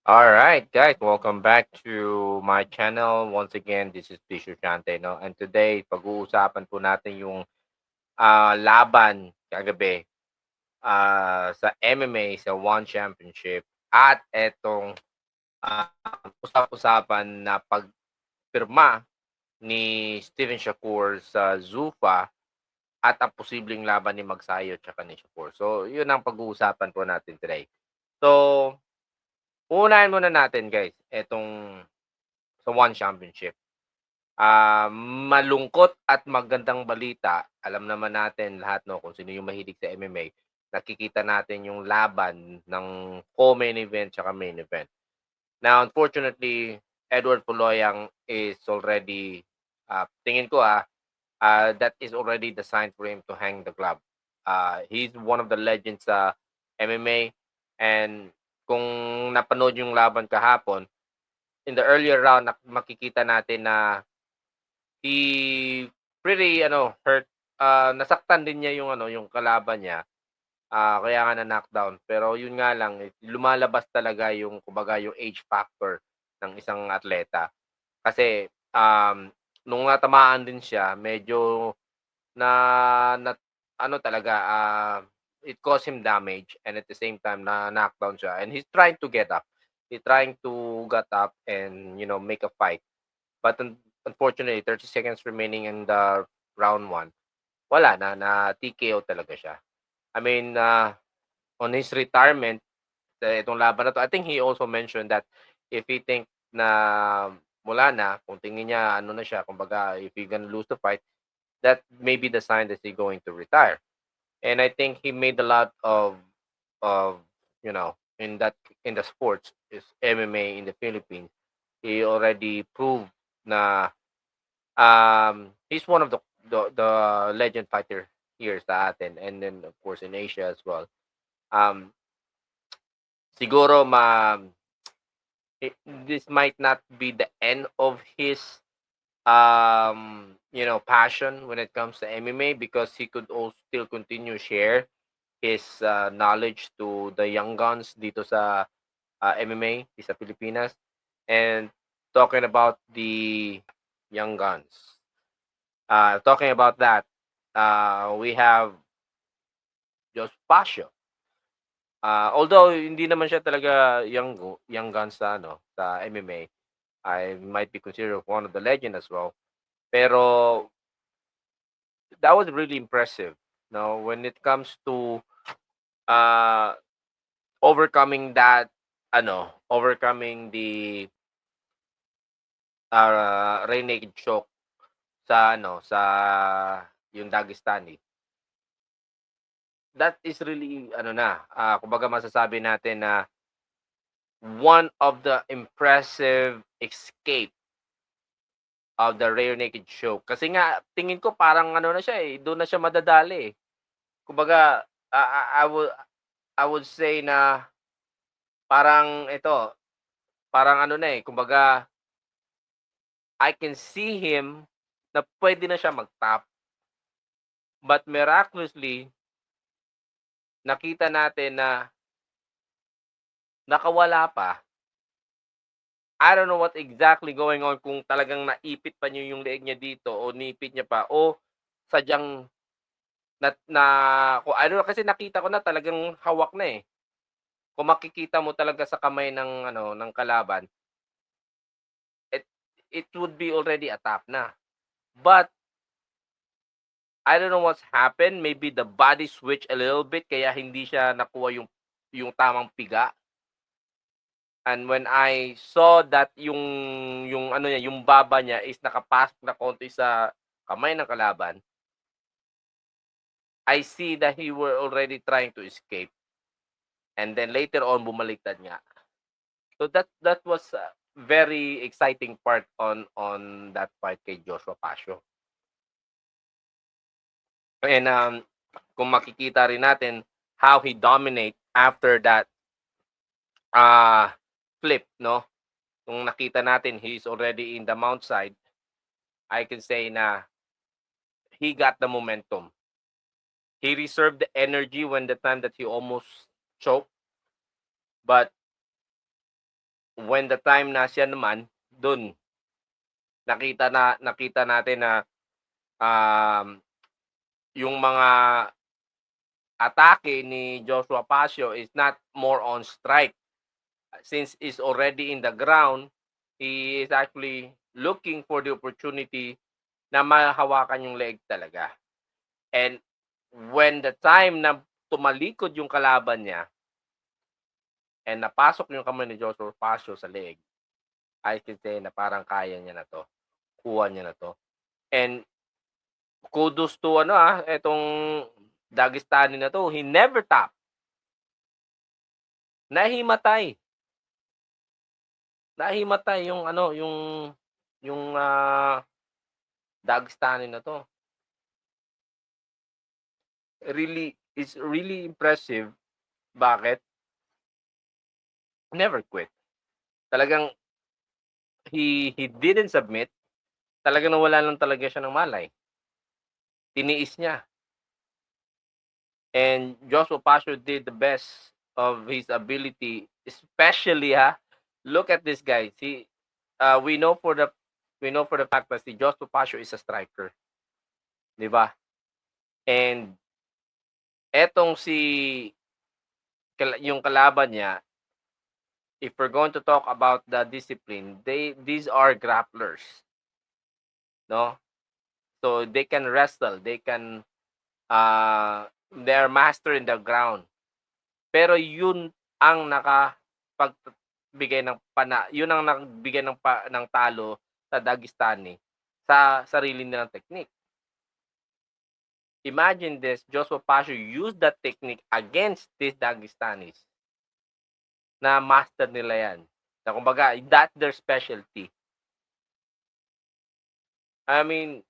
All right, guys, welcome back to my channel. Once again, this is Bishu Shante, no? And today, pag-uusapan po natin yung laban kagabi sa MMA, sa One Championship, at etong usap-usapan na pagpirma ni Steven Shakur sa Zuffa at ang posibleng laban ni Magsayo at ni Shakur. So, yun ang pag-uusapan po natin today. So, unahin muna natin, guys, etong sa One Championship. Malungkot at magandang balita. Alam naman natin lahat, no, kung sino yung mahilig sa MMA. Nakikita natin yung laban ng co-main event tsaka main event. Now, unfortunately, Edward Poloyang is already, tingin ko that is already the sign for him to hang the glove. He's one of the legends sa MMA, and kung napanood yung laban kahapon, in the earlier round, makikita natin na he pretty hurt, nasaktan din niya yung yung kalaban niya, kaya nga na-knockdown. Pero yun nga lang, lumalabas talaga yung kumbaga yung age factor ng isang atleta. Kasi, nung natamaan din siya, medyo na na ano talaga, it caused him damage, and at the same time na knockdown siya, and he's trying to get up. He's trying to get up and, make a fight. But unfortunately, 30 seconds remaining in the round 1, wala na TKO talaga siya. I mean, on his retirement, itong laban na 'to, I think he also mentioned that if he think na wala na, kung tingin niya ano na siya, kumbaga if he gonna lose the fight, that may be the sign that he going to retire. And I think he made a lot of in the sports is MMA in the Philippines. He already proved na he's one of the legend fighter here sa atin, and then of course in Asia as well. Um, siguro this might not be the end of his passion when it comes to MMA, because he could also still continue share his knowledge to the young guns dito sa MMA sa Pilipinas. And talking about the young guns, talking about that, we have Jos Pasio. Although hindi naman siya talaga young gun sa sa MMA, I might be considered one of the legend as well. Pero that was really impressive. No, when it comes to uh overcoming that, overcoming the rear naked choke sa yung Dagestani. That is really kumbaga masasabi natin na one of the impressive escape of the rear naked choke. Kasi nga tingin ko parang na siya, doon na siya madadali, eh. Kumbaga, I would say na parang ito, parang kumbaga I can see him na puwede na siya mag-top, but miraculously nakita natin na nakawala pa. I don't know what exactly going on, kung talagang naipit pa niya yung leeg niya dito o nipit niya pa o sadyang kung ano, kasi nakita ko na talagang hawak na, eh. Kung makikita mo talaga sa kamay ng kalaban, it it would be already a tap na. But I don't know what's happened, maybe the body switch a little bit kaya hindi siya nakuha yung tamang piga. And when I saw that yung ano niya, yung baba niya is nakapasok na konti sa kamay ng kalaban, I see that he were already trying to escape, and then later on bumaliktad nga. So that was a very exciting part on that fight kay Joshua Pasio. And kung makikita rin natin how he dominate after that flip, no? Kung nakita natin he's already in the mount side, I can say na he got the momentum. He reserved the energy when the time that he almost choked, but when the time na siya naman, dun nakita natin na, um, yung mga atake ni Joshua Pasio is not more on strike. Since is already in the ground, he is actually looking for the opportunity na mahawakan yung leeg talaga. And when the time na tumalikod yung kalaban niya and napasok yung kamay ni Joshua Pasio sa leeg, I can say na parang kaya niya na 'to, kuha niya na 'to. And kudos to etong Dagestani na 'to, he never tap. Nahimatay. Nahimatay yung Dagestani na 'to. Really, it's really impressive. Bakit? Never quit. Talagang he didn't submit. Talagang nawalan lang talaga siya ng malay. Tiniis niya. And Joshua Pasio did the best of his ability, especially look at this guy. See, we know for the fact that si Joshua Pasio is a striker, 'di ba? And etong yung kalaban niya, if we're going to talk about the discipline, these are grapplers, no? So they can wrestle, they're master in the ground. Pero yun ang yun ang nagbigay ng talo sa Dagestani sa sarili nilang technique. Imagine this, Joshua Pasio used that technique against these Dagestanis. Na master nila yan. Na kumbaga, that's their specialty. I mean,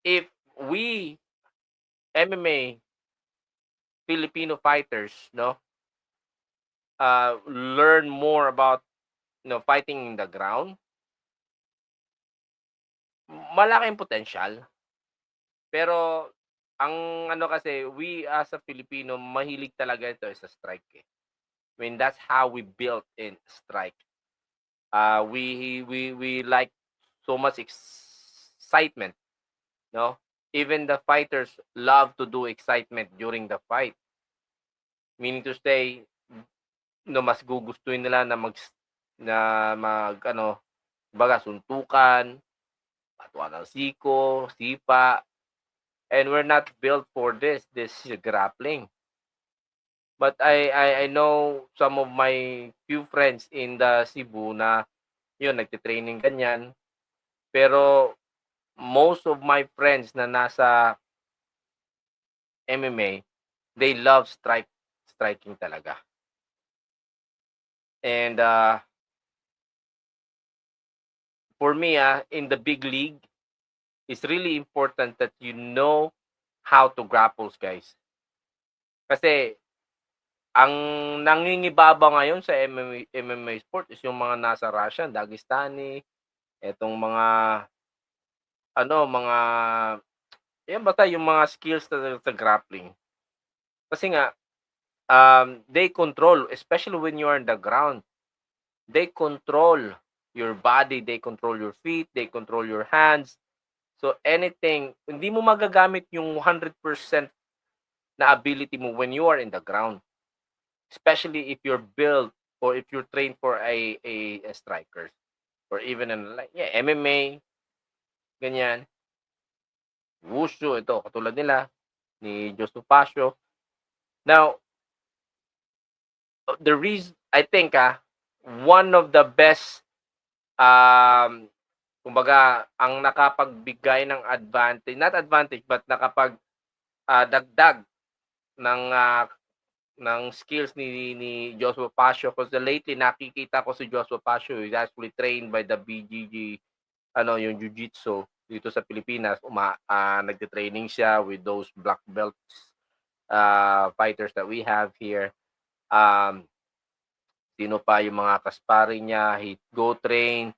if we MMA Filipino fighters, no, learn more about fighting in the ground, malaking potential. Pero ang kasi, we as a Filipino, mahilig talaga ito sa strike eh. I mean, that's how we built in strike. We like so much excitement, no? Even the fighters love to do excitement during the fight. Meaning to say, mas gugustuhin nila na baga suntukan, patuan ng siko, sipa. And we're not built for this is grappling. But I know some of my few friends in the Cebu na yun, nagte-training ganyan. Pero most of my friends na nasa MMA, they love striking talaga. And for me, in the big league, it's really important that you know how to grapple, guys. Kasi ang nangingibaba ngayon sa MMA sport is yung mga nasa Russia, Dagestani, etong mga yan basta yung mga skills sa grappling. Kasi nga they control, especially when you are in the ground. They control your body, they control your feet, they control your hands. So anything, hindi mo magagamit yung 100% na ability mo when you are in the ground. Especially if you're built or if you're trained for a striker or even MMA, ganyan. Wushu, ito, katulad nila ni Joshua Pasio. Now, the reason, I think, one of the best, kumbaga, ang nakapagbigay ng advantage, not advantage, but dagdag ng skills ni Joshua Pasio. Because lately, nakikita ko si Joshua Pasio is actually trained by the BJJ, yung Jiu-Jitsu dito sa Pilipinas. Nagte-training siya with those black belts fighters that we have here. Sino pa yung mga kaspari niya, he go train.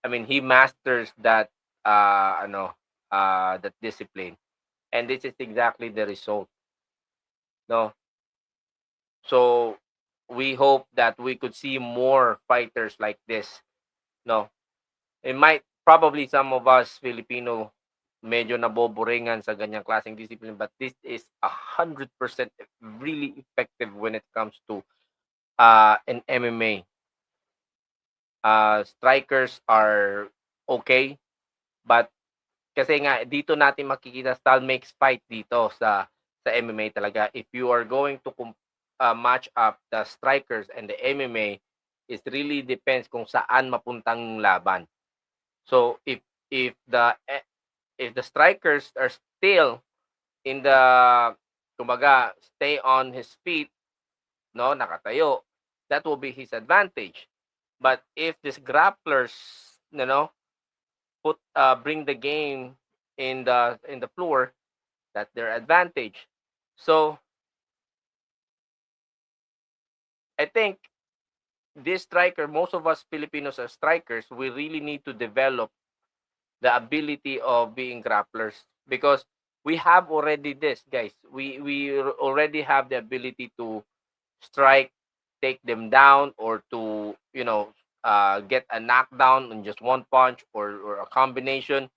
I mean, he masters that that discipline. And this is exactly the result. No? So we hope that we could see more fighters like this. No, it might probably some of us Filipino medyo naboboringan sa ganyang klaseng discipline, but this is 100% really effective when it comes to an MMA. Strikers are okay, but kasi nga dito natin makikita style makes fight dito sa MMA talaga. If you are going to match up the strikers and the MMA, it really depends kung saan mapuntang laban. So if the if the strikers are still in the kumbaga stay on his feet, no, nakatayo, that will be his advantage. But if these grapplers, you know, bring the game in the floor, that's their advantage. So I think this striker, most of us Filipinos are strikers, we really need to develop the ability of being grapplers because we have already this, guys. We already have the ability to strike, take them down, or to get a knockdown in just one punch or a combination.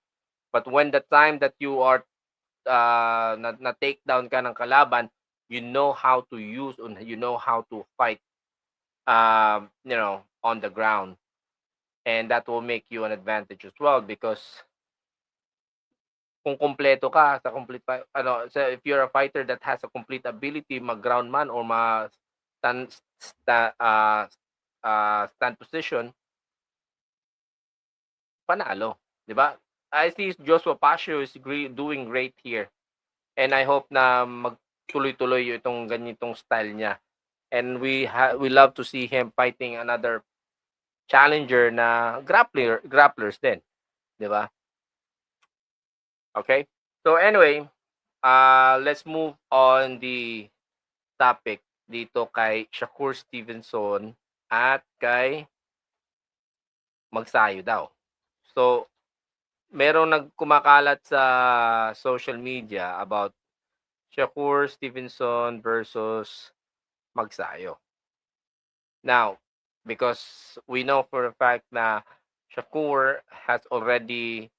But when the time that you are na take down ka ng kalaban, you know how to use and you know how to fight on the ground, and that will make you an advantage as well because kung kumpleto ka sa if you're a fighter that has a complete ability mag-ground man or stand stand position, panalo, 'di ba? I see Joshua Pacio is doing great here, and I hope na magtuloy-tuloy itong ganitong style niya. And we love to see him fighting another challenger na grapplers din, 'di ba? Okay? So anyway, let's move on the topic dito kay Shakur Stevenson at kay Magsayo daw. So merong nagkumakalat sa social media about Shakur Stevenson versus Magsayo. Now, because we know for a fact na Shakur has already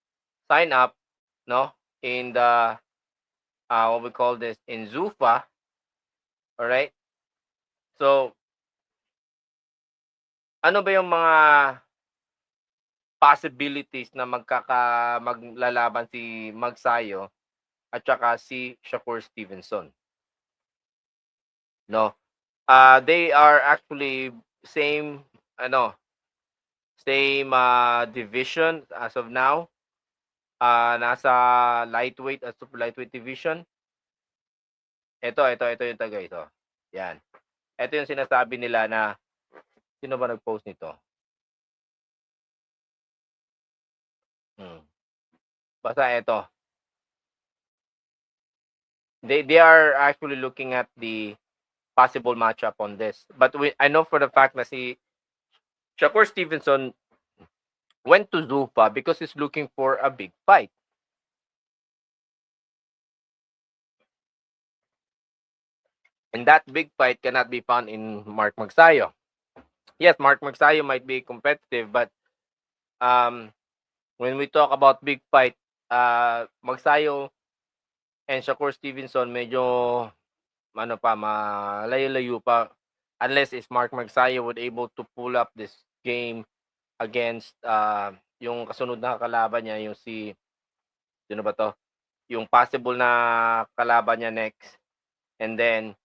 signed up, no, in the what we call this in Zuffa, all right? So, ano ba yung mga possibilities na maglalaban si Magsayo at saka si Shakur Stevenson? No. They are actually same same division as of now. Nasa lightweight at super lightweight division. Ito yung taga ito. Yan. Ito yung sinasabi nila na sino ba nag-post nito? Basta ito. They are actually looking at the possible matchup on this. But I know for the fact na si Shakur Stevenson went to Zuffa because he's looking for a big fight. And that big fight cannot be found in Mark Magsayo. Yes, Mark Magsayo might be competitive, but when we talk about big fight, Magsayo and Shakur Stevenson medyo malayo-layo pa unless is Mark Magsayo would able to pull up this game against yung kasunod na kalaban niya, yung sino ba to? Yung possible na kalaban niya next, and then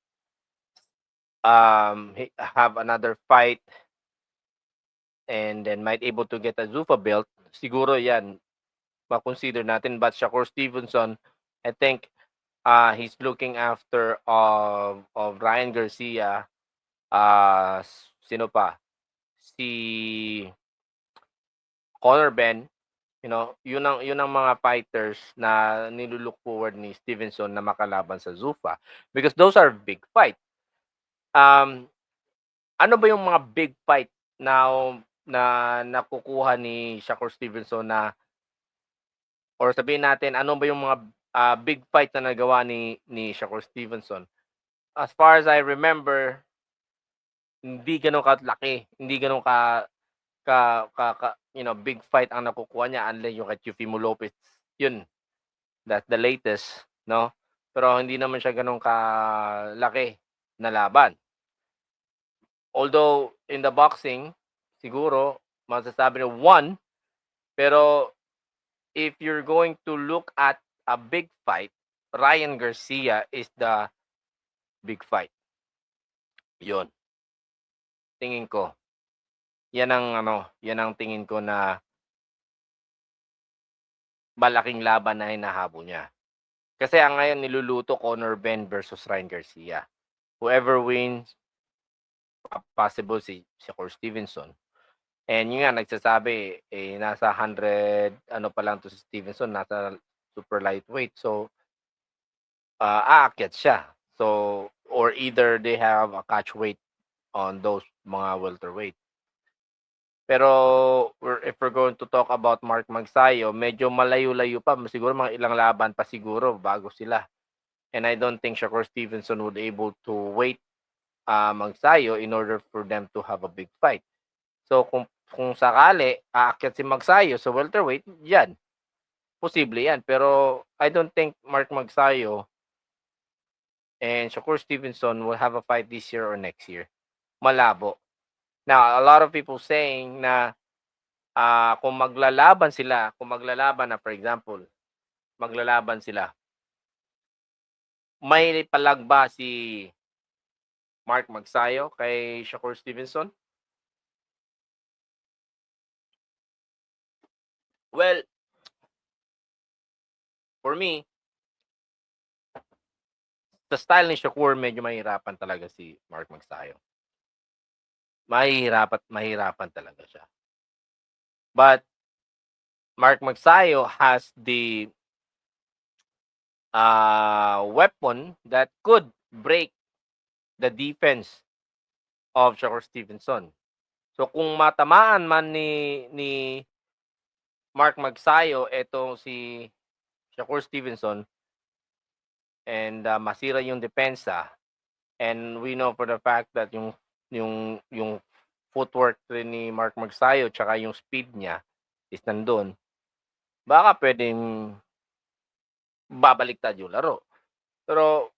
have another fight and then might able to get a Zuffa belt. Siguro yan ma-consider natin, but Shakur Stevenson, I think he's looking after of Ryan Garcia, sino pa? Si Conor Benn, yun ang mga fighters na nilulook forward ni Stevenson na makalaban sa Zuffa because those are big fight. Ano ba yung mga big fight na nakukuha ni Shakur Stevenson na or sabihin natin ano ba yung mga big fight na nagawa ni Shakur Stevenson? As far as I remember, hindi gano'n kalaki, hindi gano'n ka ka ka ka big fight ang nakukuha niya unlike yung kay Teofimo Lopez, yun, that's the latest, 'no? Pero hindi naman siya gano'n kalaki na laban. Although in the boxing, siguro masasabi na won, pero if you're going to look at a big fight, Ryan Garcia is the big fight. Yun, tingin ko. Yan ang tingin ko na malaking laban na hinahabol niya. Kasi ang ngayon niluluto Conor Benn versus Ryan Garcia. Whoever wins, possible si Shakur Stevenson. And yun nga nagsasabi, nasa 100 ano pa lang 'to si Stevenson, nasa super lightweight. So, aakyat siya. So, or either they have a catch weight on those mga welterweight. Pero if we're going to talk about Mark Magsayo, medyo malayo-layo pa, siguro mga ilang laban pa siguro bago sila. And I don't think Shakur Stevenson would able to wait Magsayo in order for them to have a big fight. So kung sakali aakyat si Magsayo sa welterweight, yan. Posible yan. Pero I don't think Mark Magsayo and Shakur Stevenson will have a fight this year or next year. Malabo. Now, a lot of people saying na kung maglalaban na for example, maglalaban sila, may palag ba si Mark Magsayo kay Shakur Stevenson? Well, for me, sa style ni Shakur, medyo mahirapan talaga si Mark Magsayo. Mahirapan talaga siya. But Mark Magsayo has the weapon that could break the defense of Shakur Stevenson. So kung matamaan man ni Mark Magsayo etong si Shakur Stevenson and masira yung depensa, and we know for the fact that yung footwork rin ni Mark Magsayo tsaka yung speed niya is nandun, baka pwedeng babaliktad yung laro. Pero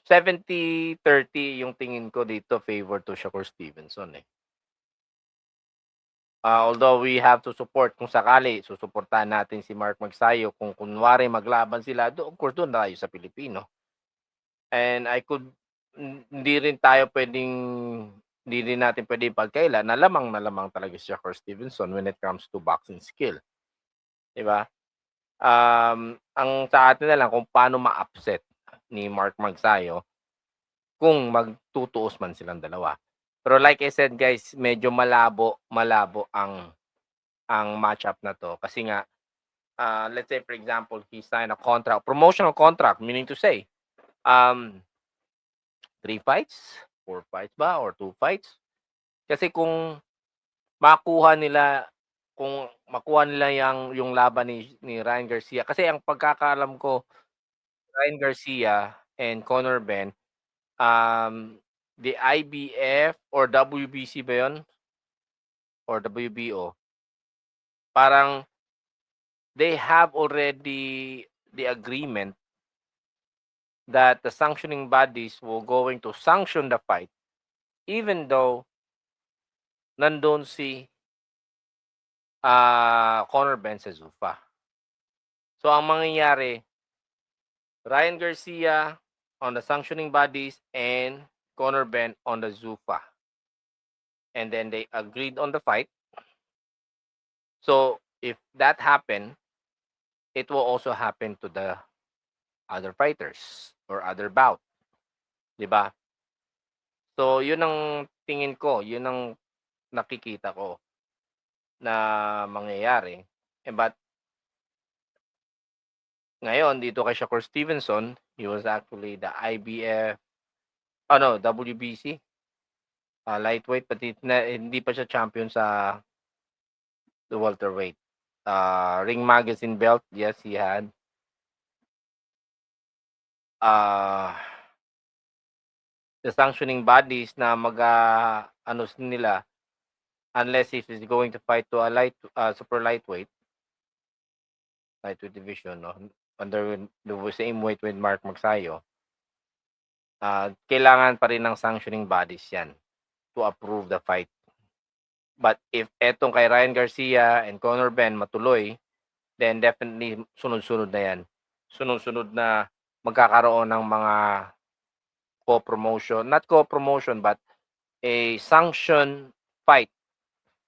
70-30 yung tingin ko dito favor to Shakur Stevenson eh. Although we have to support kung sakali susuportahan natin si Mark Magsayo kung kunwari maglaban sila, of course doon tayo sa Pilipino. And hindi rin natin pwedeng pagkaila na lamang talaga si Shakur Stevenson when it comes to boxing skill. 'Di ba? Ang sa atin na lang kung paano ma-upset ni Mark Magsayo kung magtutuos man silang dalawa. Pero like I said guys, medyo malabo ang matchup na to kasi nga let's say for example, he signed a contract, promotional contract, meaning to say 3 fights, 4 fights ba or 2 fights? Kasi kung makuha nila yung laban ni Ryan Garcia, kasi ang pagkakaalam ko Ryan Garcia and Conor Benn, the IBF or WBC ba yun? Or WBO, parang they have already the agreement that the sanctioning bodies will going to sanction the fight even though nandun si Conor Benn sa Zuffa. So ang mangyayari, Ryan Garcia on the sanctioning bodies and Conor Benn on the Zuffa. And then they agreed on the fight. So if that happened, it will also happen to the other fighters or other bout. 'Di ba? So yun ang tingin ko, yun ang nakikita ko na mangyayari. But ngayon dito kay Shakur Stevenson, he was actually the IBF WBC lightweight, but hindi pa siya champion sa the welterweight. Ring Magazine belt, yes, he had. the sanctioning bodies na ano nila, unless if he's going to fight to a super lightweight division, no, under the same weight with Mark Magsayo, kailangan pa rin ng sanctioning bodies yan to approve the fight. But if etong kay Ryan Garcia and Conor Benn matuloy, then definitely sunod-sunod na yan. Sunod-sunod na magkakaroon ng mga co-promotion, not co-promotion, but a sanction fight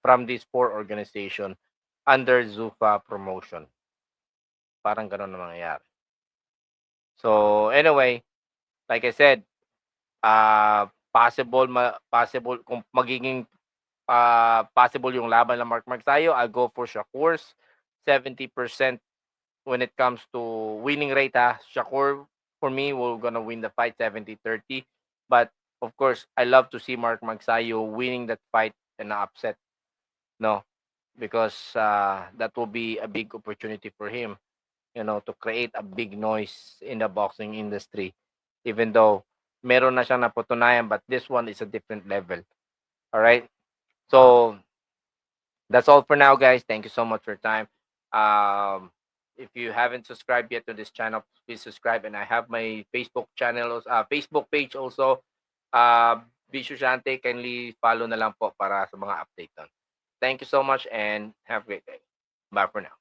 from these 4 organization under Zuffa promotion. Parang ganun na mangyayari. So anyway, like I said, possible kung magiging possible yung laban ng Mark Magsayo, I'll go for Shakur's 70% when it comes to winning rate. Shakur, for me, we're gonna win the fight 70-30. But of course, I love to see Mark Magsayo winning that fight in an upset, no, because that will be a big opportunity for him, to create a big noise in the boxing industry. Even though meron na siyang napatunayan, but this one is a different level. All right. So that's all for now, guys. Thank you so much for your time. If you haven't subscribed yet to this channel, please subscribe. And I have my Facebook channel, Facebook page also. Bishu Shante, kindly follow na lang po para sa mga update doon. Thank you so much and have a great day. Bye for now.